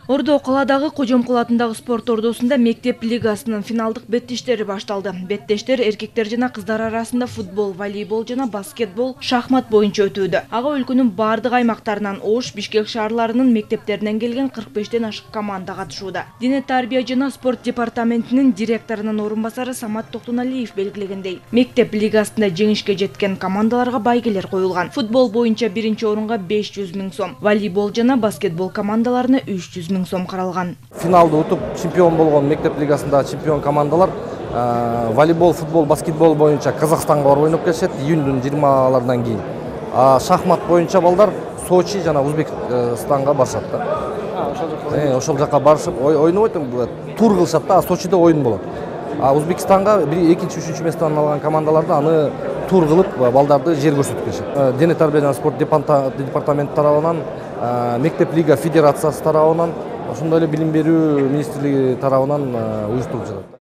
Ордо каладагы Кожомкул атындагы спорт ордосунда мектеп лигасынын финалдык беттештери башталды. Беттештер эркектер жана кыздар арасында футбол, волейбол жана баскетбол, шахмат боюнча өтүүдө. Ага өлкөнүн бардык аймактарынан Ош, Бишкек шаарларынын мектептеринен келген 45тен ашык команда катышууда. Дене тарбия жана спорт департаментинин директорунун орун басары Самат Токтоналиев белгилегендей, мектеп лигасында жеңишке жеткен командаларга байгелер коюлган. Футбол боюнча биринчи орунга 500 000 сом, волейбол жана баскетбол командаларына 300 000 сом каралган. Финалды утуп чемпион болгон мектеп лигасында чемпион командалар волейбол, футбол, баскетбол боюнча Казакстанга барып ойноп келишет июндун 20-ларынан кийин. Шахмат боюнча балдар Сочи жана Өзбекстанга барышат да. Ошол жака барышып ойнобойт, тур кылышат да, Сочиде ойын болот. Өзбекстанга экинчи, үчүнчү местаны алган командаларды аны тур кылып балдарды жер көрсөтүп келишет. Дене тарбия жана спорт департаменти тарабынан, мектеп лига федерациясы тарабынан, ошондой эле билим берүү министрлиги тарабынан уюштуруп жатат.